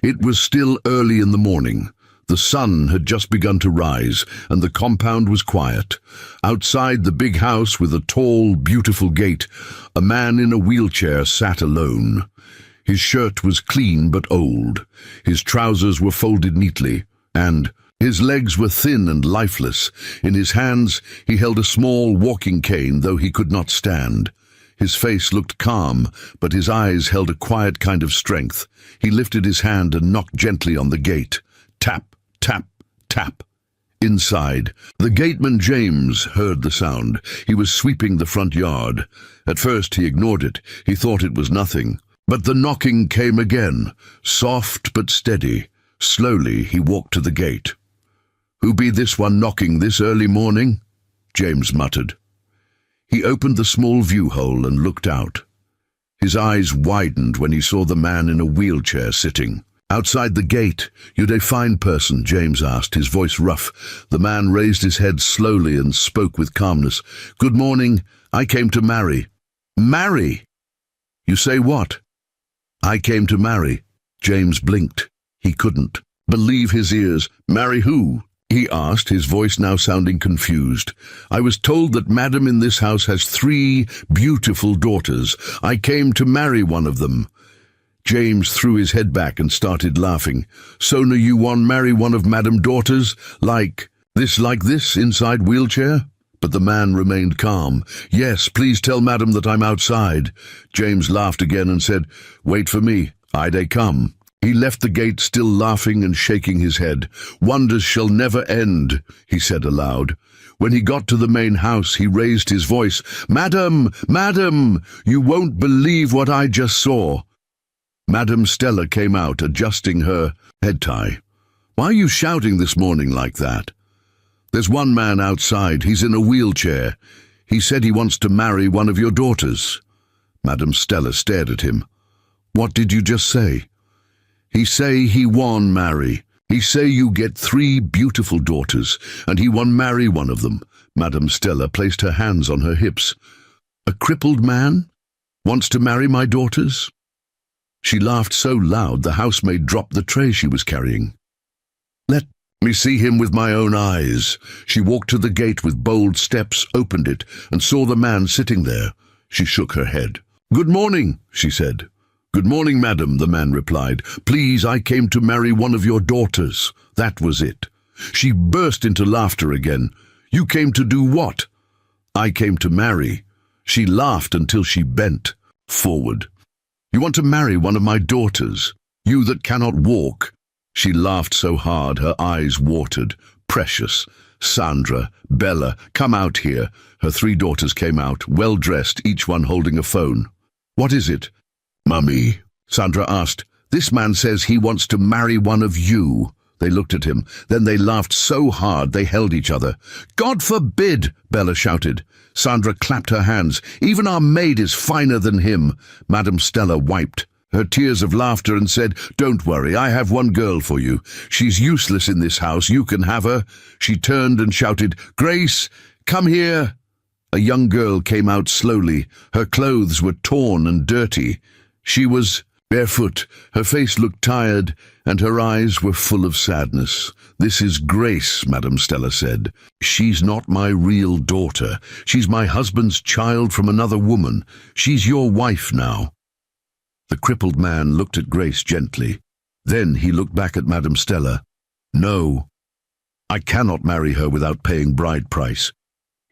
It was still early in the morning. The sun had just begun to rise, and the compound was quiet. Outside the big house with a tall, beautiful gate, a man in a wheelchair sat alone. His shirt was clean but old. His trousers were folded neatly, and his legs were thin and lifeless. In his hands he held a small walking cane, though he could not stand. His face looked calm, but his eyes held a quiet kind of strength. He lifted his hand and knocked gently on the gate. Tap, tap, tap. Inside, the gateman James heard the sound. He was sweeping the front yard. At first he ignored it. He thought it was nothing. But the knocking came again, soft but steady. Slowly he walked to the gate. "Who be this one knocking this early morning?" James muttered. He opened the small view-hole and looked out. His eyes widened when he saw the man in a wheelchair sitting. "Outside the gate, you'd a fine person?" James asked, his voice rough. The man raised his head slowly and spoke with calmness. "Good morning. I came to marry." "Marry? You say what?" "I came to marry." James blinked. He couldn't believe his ears. "Marry who?" he asked, his voice now sounding confused. "I was told that madam in this house has 3 beautiful daughters. I came to marry one of them." James threw his head back and started laughing. "So now you want marry one of madam daughters? Like this, inside wheelchair?" But the man remained calm. "Yes, please tell madam that I'm outside." James laughed again and said, "Wait for me. I come." He left the gate still laughing and shaking his head. "Wonders shall never end," he said aloud. When he got to the main house, he raised his voice. "Madam, madam, you won't believe what I just saw." Madam Stella came out, adjusting her head tie. "Why are you shouting this morning like that?" "There's one man outside. He's in a wheelchair. He said he wants to marry one of your daughters." Madam Stella stared at him. "What did you just say?" "He say he won marry. He say you get 3 beautiful daughters, and he won marry one of them." Madam Stella placed her hands on her hips. "A crippled man wants to marry my daughters?" She laughed so loud the housemaid dropped the tray she was carrying. "Let me see him with my own eyes." She walked to the gate with bold steps, opened it, and saw the man sitting there. She shook her head. "Good morning," she said. "Good morning, madam," the man replied. "Please, I came to marry one of your daughters." That was it. She burst into laughter again. "You came to do what?" "I came to marry." She laughed until she bent forward. "You want to marry one of my daughters? You that cannot walk?" She laughed so hard her eyes watered. "Precious. Sandra, Bella, come out here." Her 3 daughters came out, well-dressed, each one holding a phone. "What is it?" "Mummy," Sandra asked, "this man says he wants to marry one of you." They looked at him. Then they laughed so hard they held each other. "God forbid!" Bella shouted. Sandra clapped her hands. "Even our maid is finer than him." Madam Stella wiped her tears of laughter and said, "Don't worry, I have one girl for you. She's useless in this house. You can have her." She turned and shouted, "Grace, come here." A young girl came out slowly. Her clothes were torn and dirty. She was barefoot. Her face looked tired, and her eyes were full of sadness. "This is Grace," Madam Stella said. "She's not my real daughter. She's my husband's child from another woman. She's your wife now." The crippled man looked at Grace gently. Then he looked back at Madam Stella. "No, I cannot marry her without paying bride price.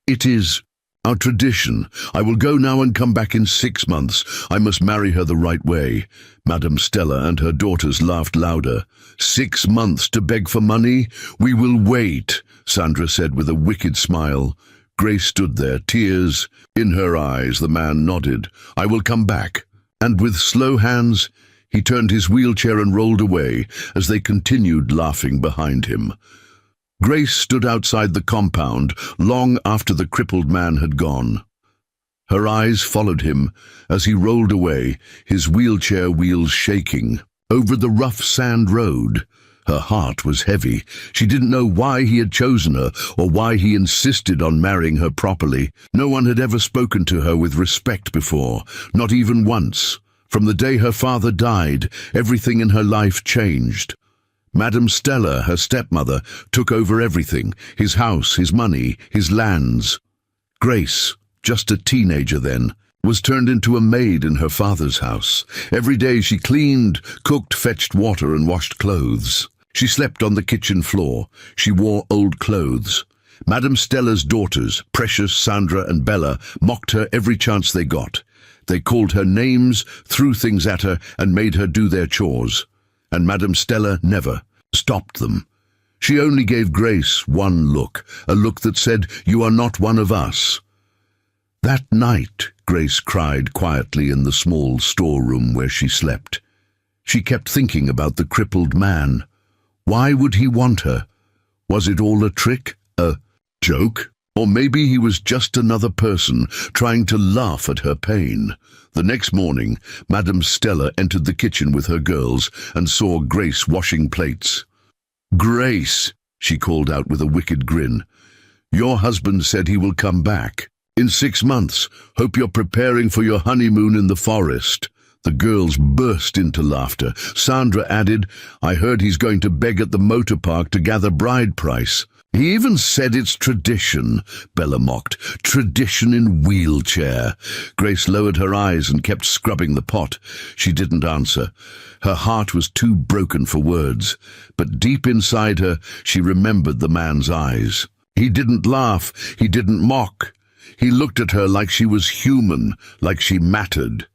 It is our tradition. I will go now and come back in 6 months. I must marry her the right way." Madam Stella and her daughters laughed louder. "6 months to beg for money? We will wait," Sandra said with a wicked smile. Grace stood there, tears in her eyes. The man nodded. "I will come back." And with slow hands, he turned his wheelchair and rolled away as they continued laughing behind him. Grace stood outside the compound long after the crippled man had gone. Her eyes followed him as he rolled away, his wheelchair wheels shaking, over the rough sand road. Her heart was heavy. She didn't know why he had chosen her or why he insisted on marrying her properly. No one had ever spoken to her with respect before, not even once. From the day her father died, everything in her life changed. Madame Stella, her stepmother, took over everything, his house, his money, his lands. Grace, just a teenager then, was turned into a maid in her father's house. Every day she cleaned, cooked, fetched water and washed clothes. She slept on the kitchen floor. She wore old clothes. Madame Stella's daughters, Precious, Sandra and Bella, mocked her every chance they got. They called her names, threw things at her and made her do their chores. And Madame Stella never stopped them. She only gave Grace one look, a look that said, "You are not one of us." That night, Grace cried quietly in the small storeroom where she slept. She kept thinking about the crippled man. Why would he want her? Was it all a trick? A joke? Or maybe he was just another person trying to laugh at her pain. The next morning, Madame Stella entered the kitchen with her girls and saw Grace washing plates. "Grace," she called out with a wicked grin, "your husband said he will come back in 6 months. Hope you're preparing for your honeymoon in the forest." The girls burst into laughter. Sandra added, "I heard he's going to beg at the motor park to gather bride price." "He even said it's tradition," Bella mocked. "Tradition in wheelchair." Grace lowered her eyes and kept scrubbing the pot. She didn't answer. Her heart was too broken for words, but deep inside her she remembered the man's eyes. He didn't laugh, he didn't mock. He looked at her like she was human, like she mattered.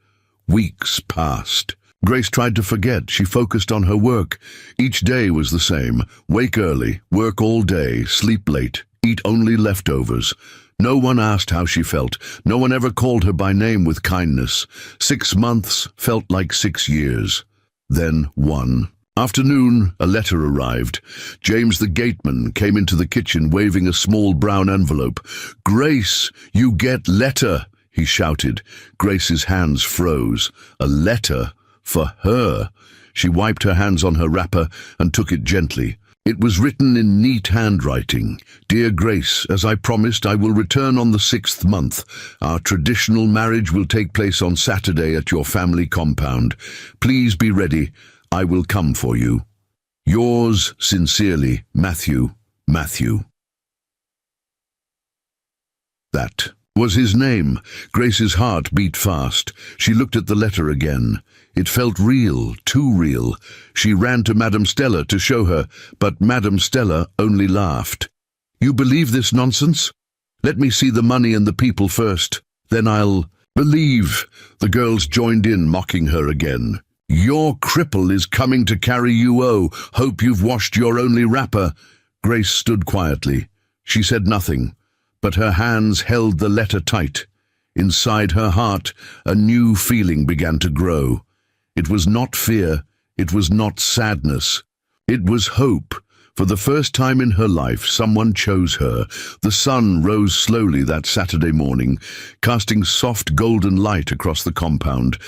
Weeks passed. Grace tried to forget. She focused on her work. Each day was the same. Wake early, work all day, sleep late, eat only leftovers. No one asked how she felt. No one ever called her by name with kindness. 6 months felt like 6 years. Then one afternoon, a letter arrived. James the gateman came into the kitchen waving a small brown envelope. "Grace, you get letter," he shouted. Grace's hands froze. A letter? For her? She wiped her hands on her wrapper and took it gently. It was written in neat handwriting. "Dear Grace, as I promised, I will return on the 6th month. Our traditional marriage will take place on Saturday at your family compound. Please be ready. I will come for you. Yours sincerely, Matthew. Matthew." That was his name. Grace's heart beat fast. She looked at the letter again. It felt real, too real. She ran to Madame Stella to show her, but Madame Stella only laughed. "You believe this nonsense? Let me see the money and the people first. Then I'll believe." The girls joined in, mocking her again. "Your cripple is coming to carry you. Oh, hope you've washed your only wrapper." Grace stood quietly. She said nothing, but her hands held the letter tight. Inside her heart, a new feeling began to grow. It was not fear, it was not sadness. It was hope. For the first time in her life, someone chose her. The sun rose slowly that Saturday morning, casting soft golden light across the compound.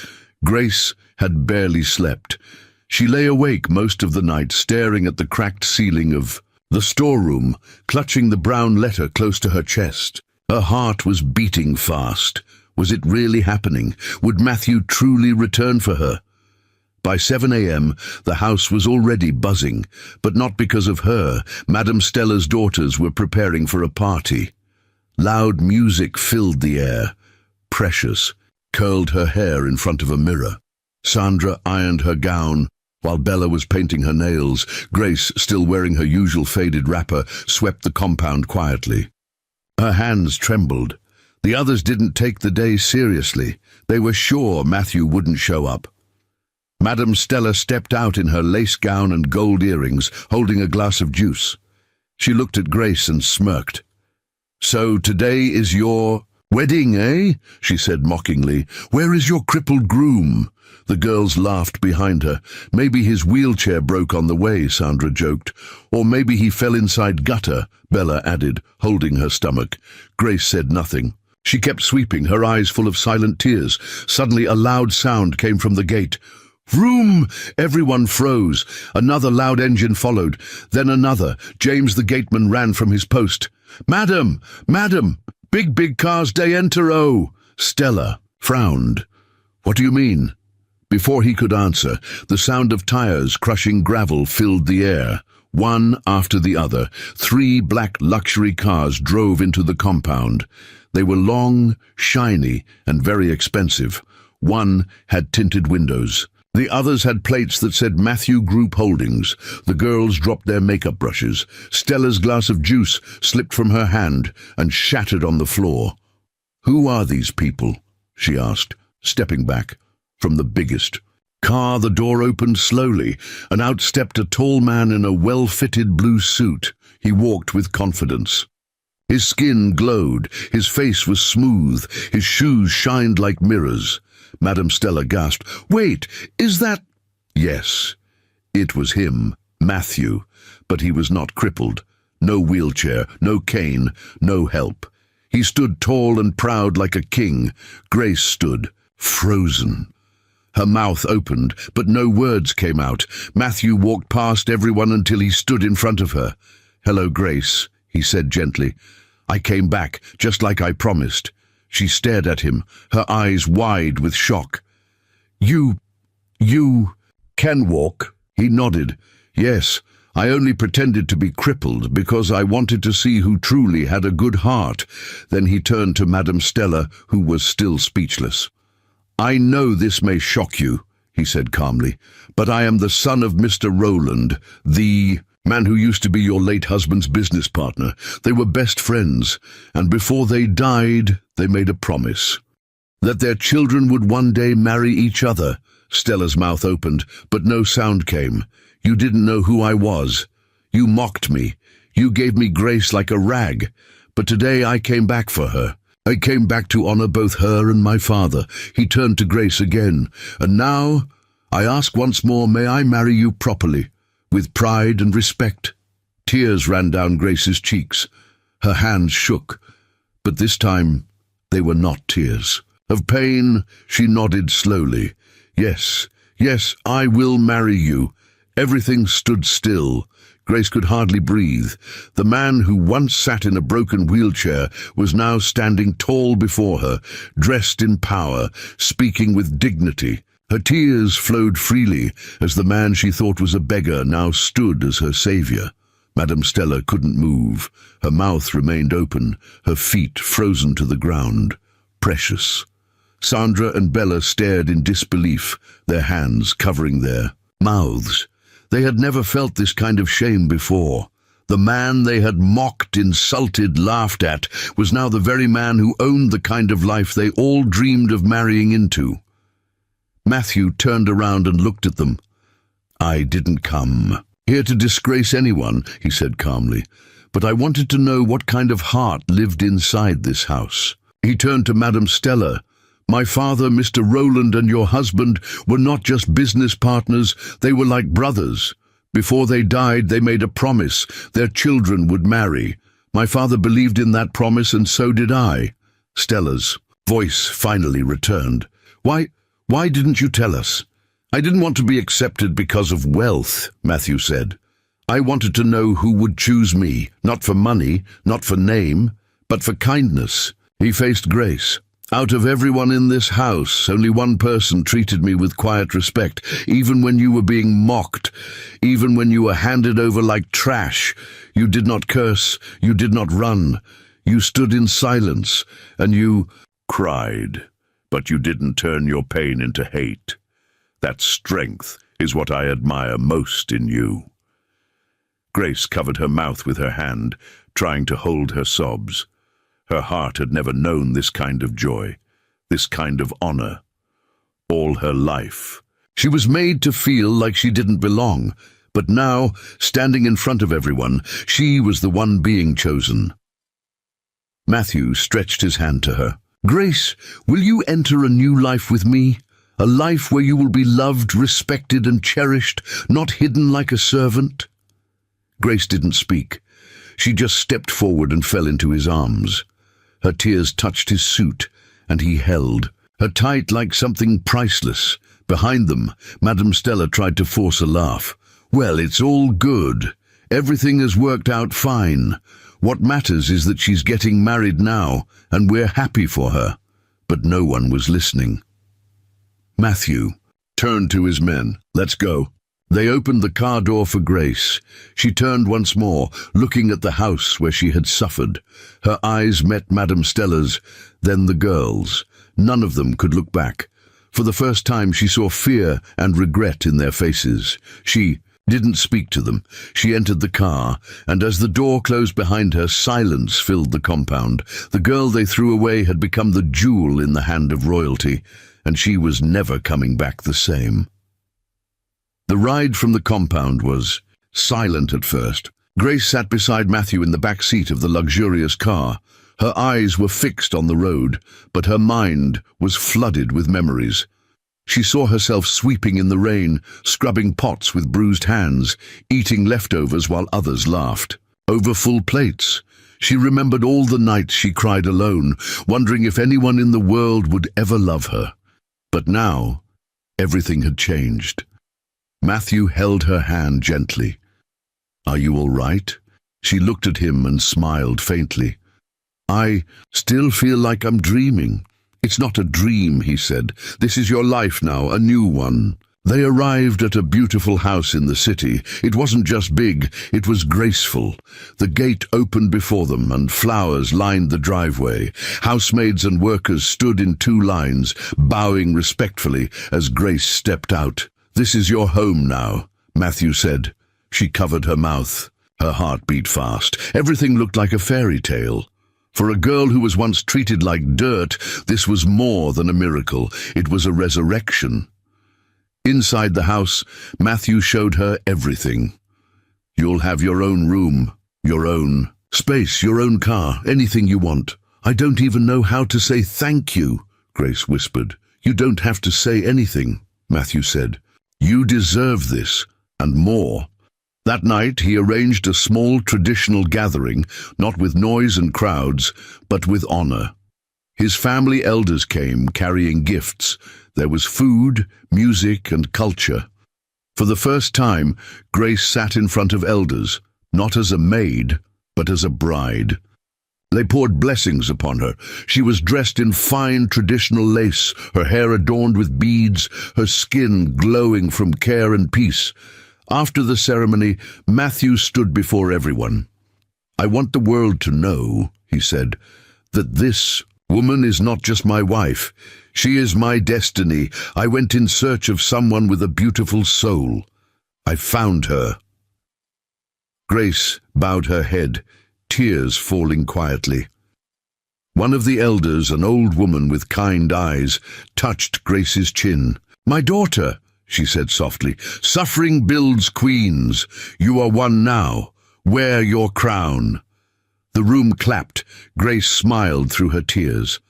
Grace had barely slept. She lay awake most of the night, staring at the cracked ceiling of the storeroom, clutching the brown letter close to her chest. Her heart was beating fast. Was it really happening? Would Matthew truly return for her? By 7 a.m., the house was already buzzing, but not because of her. Madame Stella's daughters were preparing for a party. Loud music filled the air. Precious curled her hair in front of a mirror. Sandra ironed her gown, while Bella was painting her nails. Grace, still wearing her usual faded wrapper, swept the compound quietly. Her hands trembled. The others didn't take the day seriously. They were sure Matthew wouldn't show up. Madame Stella stepped out in her lace gown and gold earrings, holding a glass of juice. She looked at Grace and smirked. "So today is your wedding, eh?" she said mockingly. "Where is your crippled groom?" The girls laughed behind her. "Maybe his wheelchair broke on the way," Sandra joked. "Or maybe he fell inside gutter," Bella added, holding her stomach. Grace said nothing. She kept sweeping, her eyes full of silent tears. Suddenly a loud sound came from the gate. "Vroom!" Everyone froze. Another loud engine followed. Then another. James the gateman ran from his post. "Madam! Madam! Big cars, they enter, oh!" Stella frowned. "What do you mean?" Before he could answer, the sound of tires crushing gravel filled the air. One after the other, 3 black luxury cars drove into the compound. They were long, shiny, and very expensive. One had tinted windows. The others had plates that said Matthew Group Holdings. The girls dropped their makeup brushes. Stella's glass of juice slipped from her hand and shattered on the floor. "Who are these people?" she asked, stepping back. From the biggest car, the door opened slowly, and out stepped a tall man in a well-fitted blue suit. He walked with confidence. His skin glowed, his face was smooth, his shoes shined like mirrors. Madame Stella gasped, "Wait, is that—" Yes, it was him, Matthew, but he was not crippled. No wheelchair, no cane, no help. He stood tall and proud like a king. Grace stood, frozen. Her mouth opened, but no words came out. Matthew walked past everyone until he stood in front of her. "Hello, Grace," he said gently. "I came back, just like I promised." She stared at him, her eyes wide with shock. You can walk?" He nodded. "Yes, I only pretended to be crippled because I wanted to see who truly had a good heart." Then he turned to Madame Stella, who was still speechless. "I know this may shock you," he said calmly, "but I am the son of Mr. Rowland, the man who used to be your late husband's business partner. They were best friends, and before they died, they made a promise that their children would one day marry each other." Stella's mouth opened, but no sound came. "You didn't know who I was. You mocked me. You gave me Grace like a rag. But today I came back for her. I came back to honor both her and my father." He turned to Grace again. "And now, I ask once more, may I marry you properly, with pride and respect?" Tears ran down Grace's cheeks. Her hands shook, but this time they were not tears. Of pain, she nodded slowly. "Yes, yes, I will marry you." Everything stood still. Grace could hardly breathe. The man who once sat in a broken wheelchair was now standing tall before her, dressed in power, speaking with dignity. Her tears flowed freely as the man she thought was a beggar now stood as her savior. Madame Stella couldn't move. Her mouth remained open, her feet frozen to the ground. Precious. Sandra and Bella stared in disbelief, their hands covering their mouths. They had never felt this kind of shame before. The man they had mocked, insulted, laughed at was now the very man who owned the kind of life they all dreamed of marrying into. Matthew turned around and looked at them. "I didn't come here to disgrace anyone," he said calmly, "but I wanted to know what kind of heart lived inside this house." He turned to Madame Stella. "My father, Mr. Rowland, and your husband were not just business partners, they were like brothers. Before they died, they made a promise their children would marry. My father believed in that promise, and so did I." Stella's voice finally returned. Why didn't you tell us?" "I didn't want to be accepted because of wealth," Matthew said. "I wanted to know who would choose me, not for money, not for name, but for kindness." He faced Grace. "Out of everyone in this house, only one person treated me with quiet respect, even when you were being mocked, even when you were handed over like trash. You did not curse, you did not run. You stood in silence, and you cried, but you didn't turn your pain into hate. That strength is what I admire most in you." Grace covered her mouth with her hand, trying to hold her sobs. Her heart had never known this kind of joy, this kind of honor. All her life, she was made to feel like she didn't belong, but now, standing in front of everyone, she was the one being chosen. Matthew stretched his hand to her. "Grace, will you enter a new life with me? A life where you will be loved, respected, and cherished, not hidden like a servant?" Grace didn't speak. She just stepped forward and fell into his arms. Her tears touched his suit, and he held her tight like something priceless. Behind them, Madame Stella tried to force a laugh. "Well, it's all good. Everything has worked out fine. What matters is that she's getting married now, and we're happy for her." But no one was listening. "Matthew," turned to his men. "Let's go." They opened the car door for Grace. She turned once more, looking at the house where she had suffered. Her eyes met Madame Stella's, then the girls'. None of them could look back. For the first time she saw fear and regret in their faces. She didn't speak to them. She entered the car, and as the door closed behind her, silence filled the compound. The girl they threw away had become the jewel in the hand of royalty, and she was never coming back the same. The ride from the compound was silent at first. Grace sat beside Matthew in the back seat of the luxurious car. Her eyes were fixed on the road, but her mind was flooded with memories. She saw herself sweeping in the rain, scrubbing pots with bruised hands, eating leftovers while others laughed. Over full plates. She remembered all the nights she cried alone, wondering if anyone in the world would ever love her. But now, everything had changed. Matthew held her hand gently. "Are you all right?" She looked at him and smiled faintly. "I still feel like I'm dreaming." "It's not a dream," he said. "This is your life now, a new one." They arrived at a beautiful house in the city. It wasn't just big, it was graceful. The gate opened before them and flowers lined the driveway. Housemaids and workers stood in 2 lines, bowing respectfully as Grace stepped out. "This is your home now," Matthew said. She covered her mouth. Her heart beat fast. Everything looked like a fairy tale. For a girl who was once treated like dirt, this was more than a miracle. It was a resurrection. Inside the house, Matthew showed her everything. "You'll have your own room, your own space, your own car, anything you want. I don't even know how to say thank you," Grace whispered. "You don't have to say anything," Matthew said. "You deserve this, and more." That night he arranged a small traditional gathering, not with noise and crowds, but with honor. His family elders came, carrying gifts. There was food, music, and culture. For the first time, Grace sat in front of elders, not as a maid, but as a bride. They poured blessings upon her. She was dressed in fine traditional lace, her hair adorned with beads, her skin glowing from care and peace. After the ceremony, Matthew stood before everyone. "I want the world to know," he said, "that this woman is not just my wife. She is my destiny. I went in search of someone with a beautiful soul. I found her." Grace bowed her head, tears falling quietly. One of the elders, an old woman with kind eyes, touched Grace's chin. "My daughter," she said softly, "suffering builds queens. You are one now. Wear your crown." The room clapped. Grace smiled through her tears.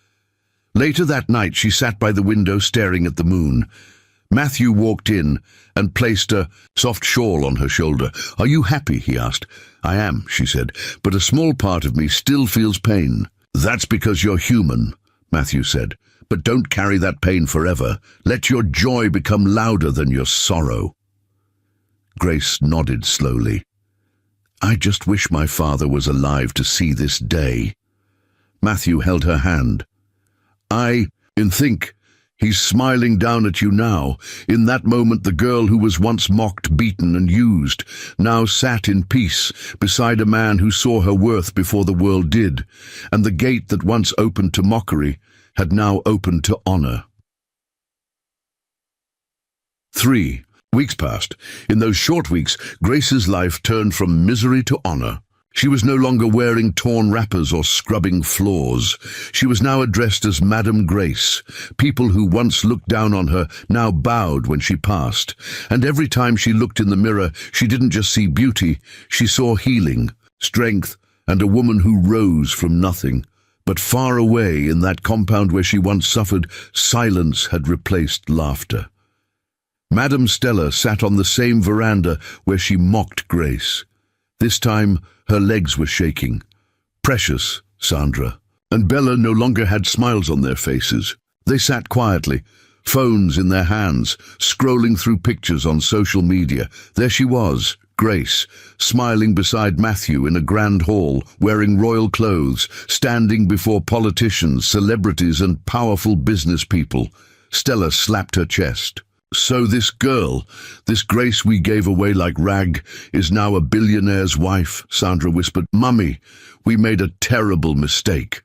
Later that night she sat by the window staring at the moon. Matthew walked in and placed a soft shawl on her shoulder. "Are you happy?" he asked. "I am," she said, "but a small part of me still feels pain." "That's because you're human," Matthew said. "But don't carry that pain forever. Let your joy become louder than your sorrow." Grace nodded slowly. "I just wish my father was alive to see this day." Matthew held her hand. Think, he's smiling down at you now." In that moment, the girl who was once mocked, beaten, and used, now sat in peace beside a man who saw her worth before the world did, and the gate that once opened to mockery had now opened to honor. 3 weeks passed. In those short weeks, Grace's life turned from misery to honor. She was no longer wearing torn wrappers or scrubbing floors. She was now addressed as Madame Grace. People who once looked down on her now bowed when she passed. And every time she looked in the mirror, she didn't just see beauty, she saw healing, strength, and a woman who rose from nothing. But far away in that compound where she once suffered, silence had replaced laughter. Madame Stella sat on the same veranda where she mocked Grace. This time, her legs were shaking. Precious, Sandra, and Bella no longer had smiles on their faces. They sat quietly, phones in their hands, scrolling through pictures on social media. There she was, Grace, smiling beside Matthew in a grand hall, wearing royal clothes, standing before politicians, celebrities, and powerful business people. Stella slapped her chest. So this girl, this Grace we gave away like rag, is now a billionaire's wife, Sandra whispered. Mummy, we made a terrible mistake.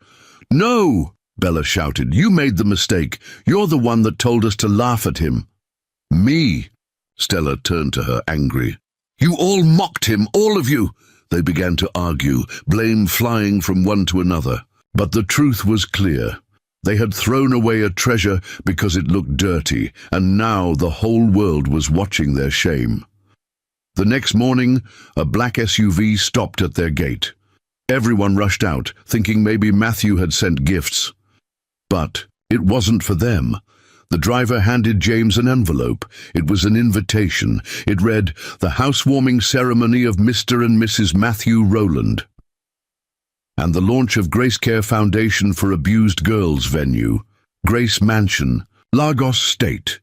No, Bella shouted. You made the mistake. You're the one that told us to laugh at him. Me? Stella turned to her, angry. You all mocked him, all of you. They began to argue, blame flying from one to another. But the truth was clear. They had thrown away a treasure because it looked dirty, and now the whole world was watching their shame. The next morning, a black SUV stopped at their gate. Everyone rushed out, thinking maybe Matthew had sent gifts. But it wasn't for them. The driver handed James an envelope. It was an invitation. It read, "The housewarming ceremony of Mr. and Mrs. Matthew Rowland." And the launch of Grace Care Foundation for Abused Girls venue, Grace Mansion, Lagos State.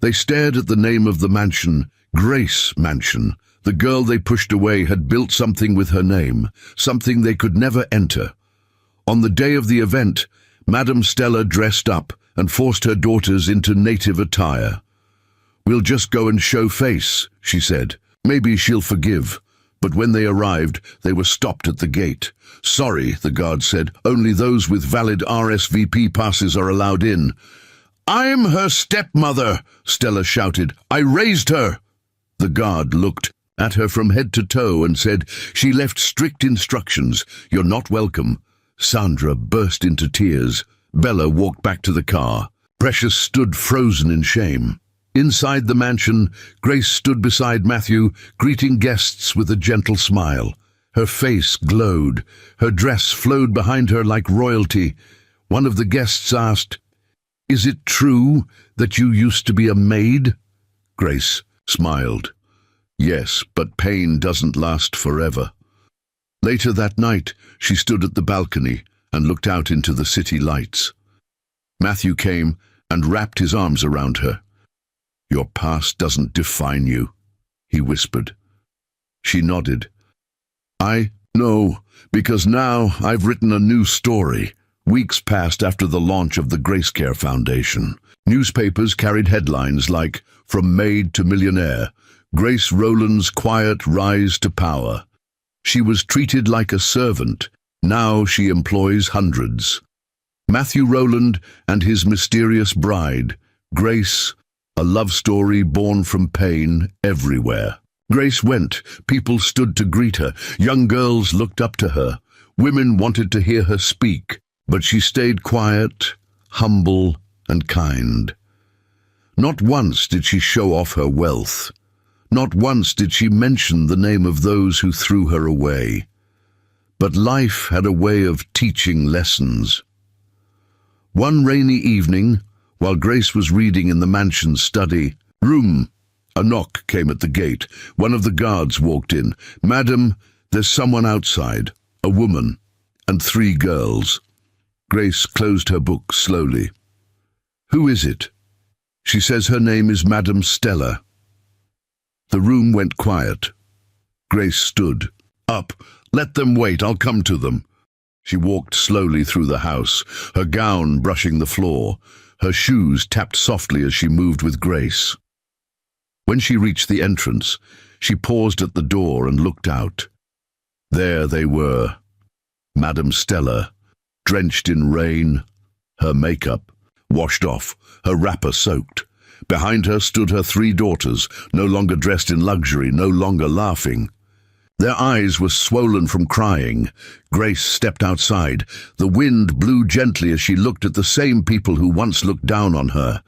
They stared at the name of the mansion, Grace Mansion. The girl they pushed away had built something with her name, something they could never enter. On the day of the event, Madame Stella dressed up and forced her daughters into native attire. "We'll just go and show face," she said. "Maybe she'll forgive." But when they arrived, they were stopped at the gate. "Sorry," the guard said, "only those with valid RSVP passes are allowed in." "I'm her stepmother," Stella shouted. "I raised her." The guard looked at her from head to toe and said, "She left strict instructions. You're not welcome." Sandra burst into tears. Bella walked back to the car. Precious stood frozen in shame. Inside the mansion, Grace stood beside Matthew, greeting guests with a gentle smile. Her face glowed. Her dress flowed behind her like royalty. One of the guests asked, "Is it true that you used to be a maid?" Grace smiled. "Yes, but pain doesn't last forever." Later that night, she stood at the balcony and looked out into the city lights. Matthew came and wrapped his arms around her. "Your past doesn't define you," he whispered. She nodded. "I know, because now I've written a new story." Weeks passed after the launch of the Grace Care Foundation. Newspapers carried headlines like, "From Maid to Millionaire, Grace Rowland's Quiet Rise to Power." She was treated like a servant. Now she employs hundreds. Matthew Rowland and his mysterious bride, Grace, a love story born from pain everywhere. Grace went. People stood to greet her. Young girls looked up to her. Women wanted to hear her speak, but she stayed quiet, humble, and kind. Not once did she show off her wealth. Not once did she mention the name of those who threw her away. But life had a way of teaching lessons. One rainy evening, while Grace was reading in the mansion's study room, a knock came at the gate. One of the guards walked in. "Madam, there's someone outside, a woman, and 3 girls." Grace closed her book slowly. "Who is it?" "She says her name is Madame Stella." The room went quiet. Grace stood up. "Let them wait, I'll come to them." She walked slowly through the house, her gown brushing the floor. Her shoes tapped softly as she moved with grace. When she reached the entrance, she paused at the door and looked out. There they were, Madame Stella, drenched in rain, her makeup washed off, her wrapper soaked. Behind her stood her 3 daughters, no longer dressed in luxury, no longer laughing. Their eyes were swollen from crying. Grace stepped outside. The wind blew gently as she looked at the same people who once looked down on her.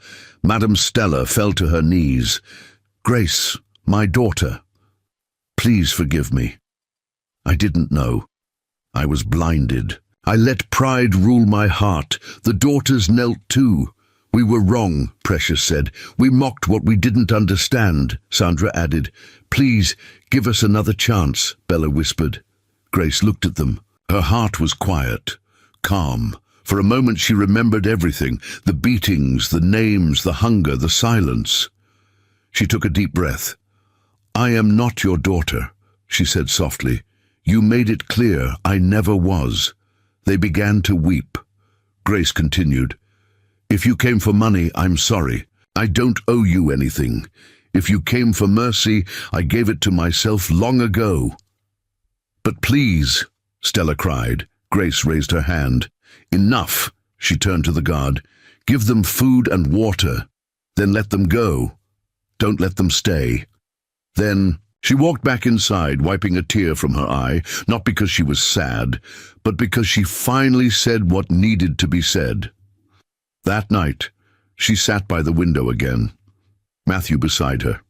Madame Stella fell to her knees. "Grace, my daughter, please forgive me. I didn't know. I was blinded. I let pride rule my heart. The daughters knelt too." "We were wrong," Precious said. "We mocked what we didn't understand," Sandra added. "Please, give us another chance," Bella whispered. Grace looked at them. Her heart was quiet, calm. For a moment she remembered everything, the beatings, the names, the hunger, the silence. She took a deep breath. "I am not your daughter," she said softly. "You made it clear I never was." They began to weep. Grace continued. "If you came for money, I'm sorry. I don't owe you anything. If you came for mercy, I gave it to myself long ago." "But please," Stella cried. Grace raised her hand. "Enough," she turned to the guard. "Give them food and water. Then let them go. Don't let them stay." Then she walked back inside, wiping a tear from her eye, not because she was sad, but because she finally said what needed to be said. That night, she sat by the window again, Matthew beside her.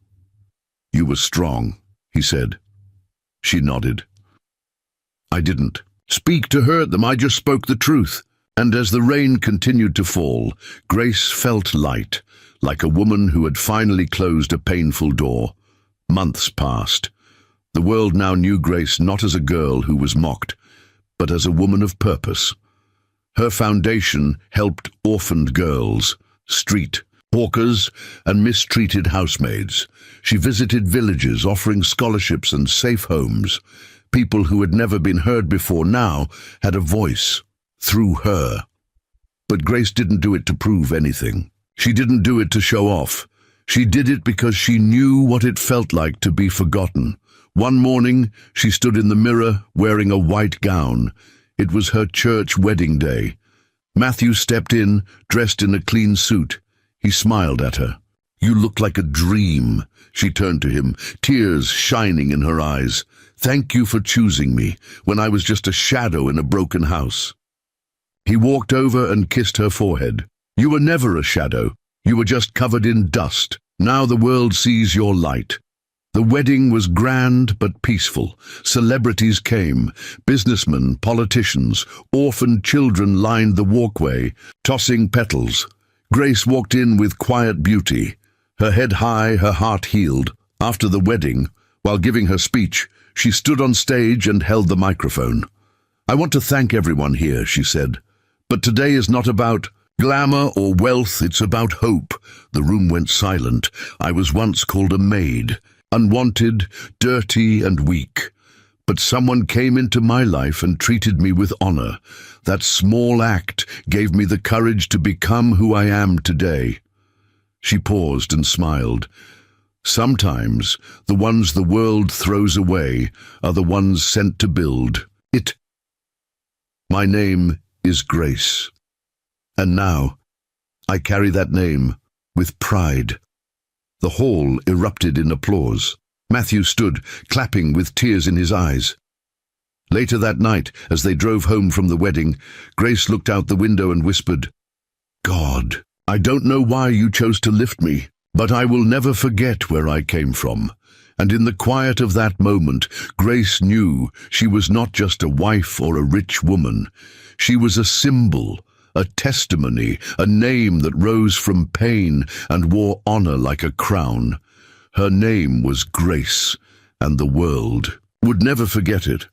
"You were strong," he said. She nodded. "I didn't speak to hurt them, I just spoke the truth." And as the rain continued to fall, Grace felt light, like a woman who had finally closed a painful door. Months passed. The world now knew Grace not as a girl who was mocked, but as a woman of purpose. Her foundation helped orphaned girls, street hawkers, and mistreated housemaids. She visited villages offering scholarships and safe homes. People who had never been heard before now had a voice through her. But Grace didn't do it to prove anything. She didn't do it to show off. She did it because she knew what it felt like to be forgotten. One morning, she stood in the mirror wearing a white gown. It was her church wedding day. Matthew stepped in, dressed in a clean suit. He smiled at her. "You look like a dream." She turned to him, tears shining in her eyes. "Thank you for choosing me, when I was just a shadow in a broken house." He walked over and kissed her forehead. "You were never a shadow. You were just covered in dust. Now the world sees your light." The wedding was grand but peaceful. Celebrities came. Businessmen, politicians, orphaned children lined the walkway, tossing petals. Grace walked in with quiet beauty. Her head high, her heart healed. After the wedding, while giving her speech, she stood on stage and held the microphone. "I want to thank everyone here," she said. "But today is not about glamour or wealth, it's about hope." The room went silent. "I was once called a maid, unwanted, dirty, and weak. But someone came into my life and treated me with honor. That small act gave me the courage to become who I am today." She paused and smiled. "Sometimes the ones the world throws away are the ones sent to build it. My name is Grace. And now, I carry that name with pride." The hall erupted in applause. Matthew stood, clapping with tears in his eyes. Later that night, as they drove home from the wedding, Grace looked out the window and whispered, "God, I don't know why you chose to lift me, but I will never forget where I came from." And in the quiet of that moment, Grace knew she was not just a wife or a rich woman. She was a symbol, a testimony, a name that rose from pain and wore honor like a crown. Her name was Grace, and the world would never forget it.